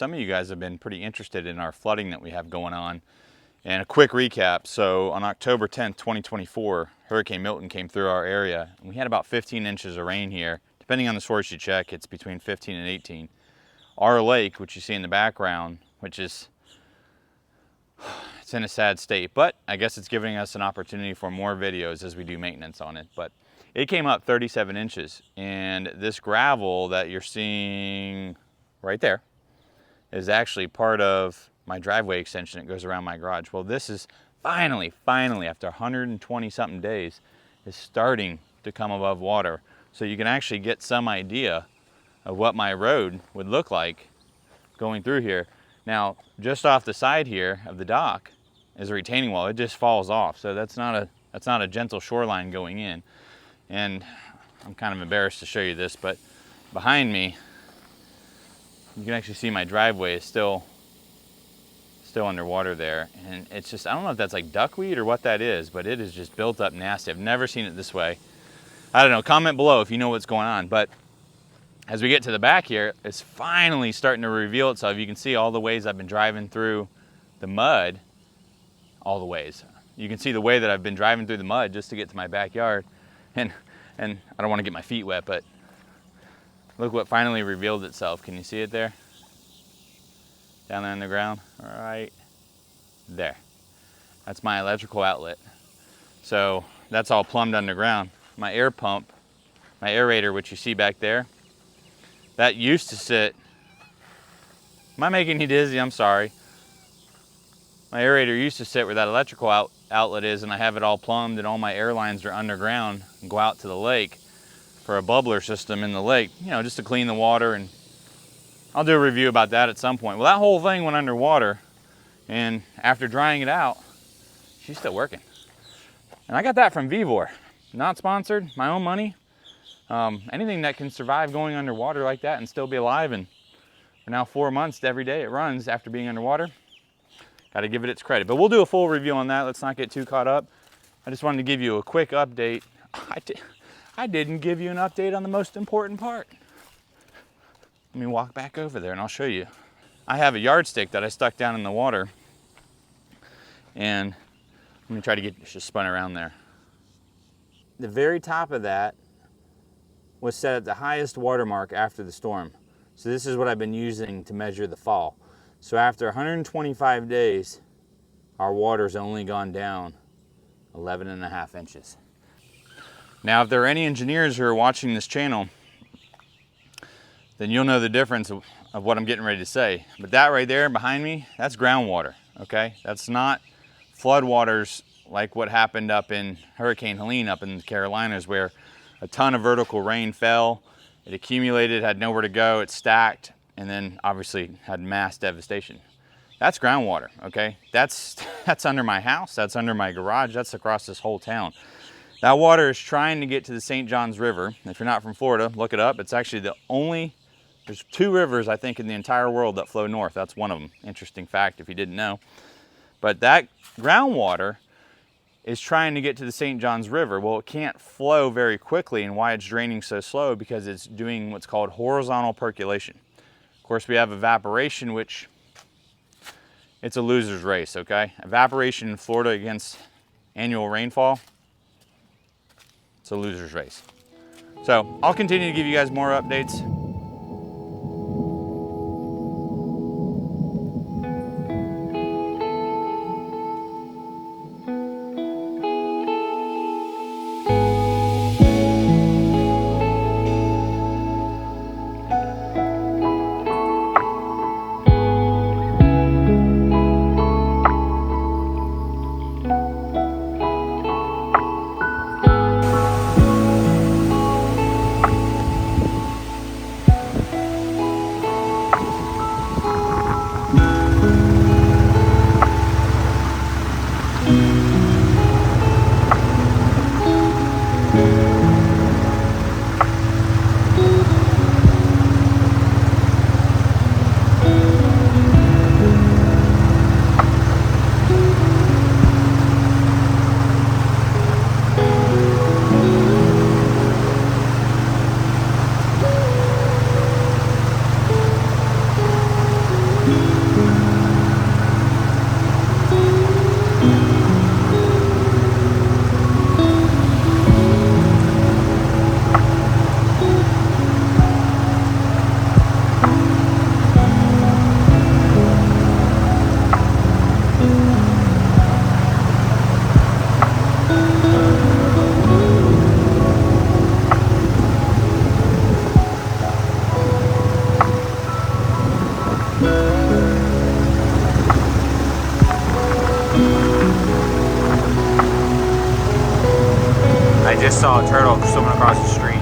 Some of you guys have been pretty interested in our flooding that we have going on. And a quick recap, so on October 10th, 2024, Hurricane Milton came through our area, and we had about 15 inches of rain here. Depending on the source you check, it's between 15 and 18. Our lake, which you see in the background, which is, it's in a sad state, but I guess it's giving us an opportunity for more videos as we do maintenance on it. But it came up 37 inches, and this gravel that you're seeing right there is actually part of my driveway extension that goes around my garage. Well, this is finally, after 120 something days, is starting to come above water. So you can actually get some idea of what my road would look like going through here. Now, just off the side here of the dock is a retaining wall. It just falls off. So that's not a gentle shoreline going in. And I'm kind of embarrassed to show you this, but behind me, you can actually see my driveway is still underwater there. And it's just, I don't know if that's like duckweed or what that is, but it is just built up nasty. I've never seen it this way. I don't know, comment below if you know what's going on. But as we get to the back here, it's finally starting to reveal itself. You can see all the ways I've been driving through the mud, all the ways. You can see the way that I've been driving through the mud just to get to my backyard. And I don't want to get my feet wet, but look what finally revealed itself. Can you see it there? Down there on the ground, right there. That's my electrical outlet. So that's all plumbed underground. My air pump, my aerator, which you see back there, that used to sit, am I making you dizzy? I'm sorry. My aerator used to sit where that electrical outlet is, and I have it all plumbed, and all my air lines are underground and go out to the lake for a bubbler system in the lake, you know, just to clean the water. And I'll do a review about that at some point. Well, that whole thing went underwater, and after drying it out, she's still working. And I got that from Vivor, not sponsored, my own money. Anything that can survive going underwater like that and still be alive, and for now 4 months every day it runs after being underwater, got to give it its credit. But we'll do a full review on that. Let's not get too caught up. I just wanted to give you a quick update. I didn't give you an update on the most important part. Let me walk back over there and I'll show you. I have a yardstick that I stuck down in the water, and let me try to get this just spun around there. The very top of that was set at the highest water mark after the storm. So this is what I've been using to measure the fall. So after 125 days, our water's only gone down 11.5 inches. Now, if there are any engineers who are watching this channel, then you'll know the difference of what I'm getting ready to say. But that right there behind me, that's groundwater, okay? That's not floodwaters like what happened up in Hurricane Helene up in the Carolinas, where a ton of vertical rain fell, it accumulated, had nowhere to go, it stacked, and then obviously had mass devastation. That's groundwater, okay? That's under my house, that's under my garage, that's across this whole town. That water is trying to get to the St. Johns River. If you're not from Florida, look it up. It's actually the only, there's 2 rivers, I think, in the entire world that flow north. That's one of them. Interesting fact if you didn't know. But that groundwater is trying to get to the St. Johns River. Well, it can't flow very quickly, and why it's draining so slow, because it's doing what's called horizontal percolation. Of course, we have evaporation, which it's a loser's race, okay? Evaporation in Florida against annual rainfall, it's a loser's race. So I'll continue to give you guys more updates. just saw a turtle swimming across the street.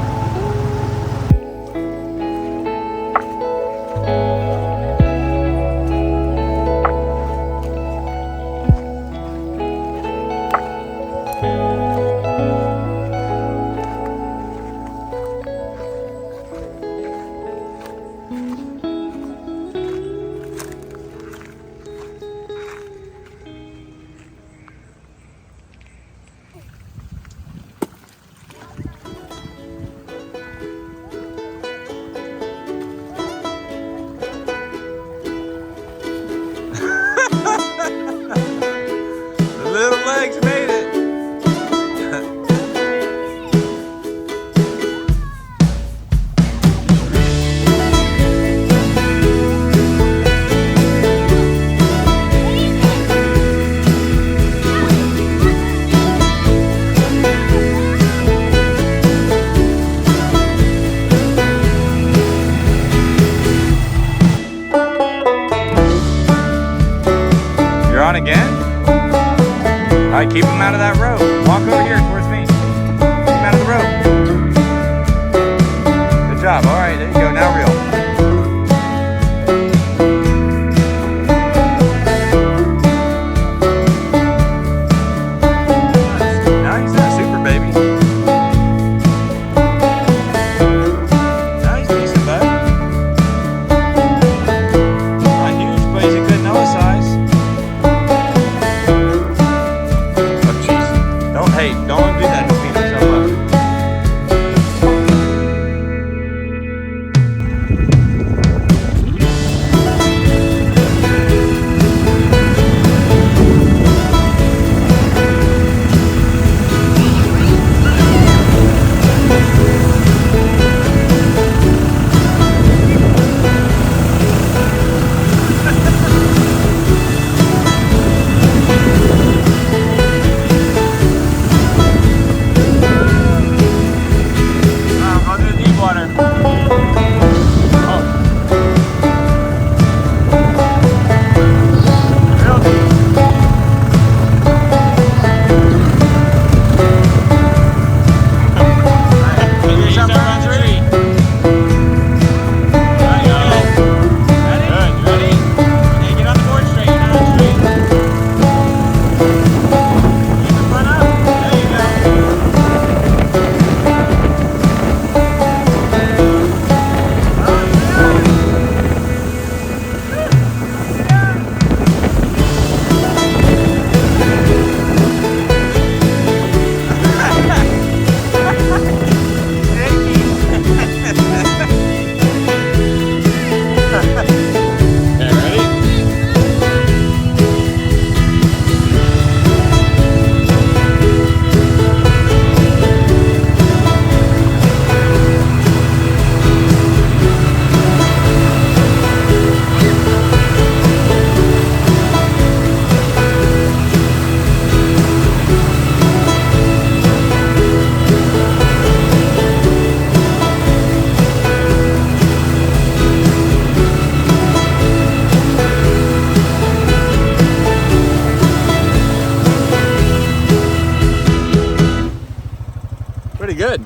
Little legs made it. You're on again? All right, keep him out of that road. Walk over here towards me. Keep him out of the road. Good job. All right, there you go. Now reel. Nice. Nice. Super, baby. Nice, decent, bud. Not huge, but he's a good Noah size. Hey, don't do that. He'll beat himself up. Pretty good.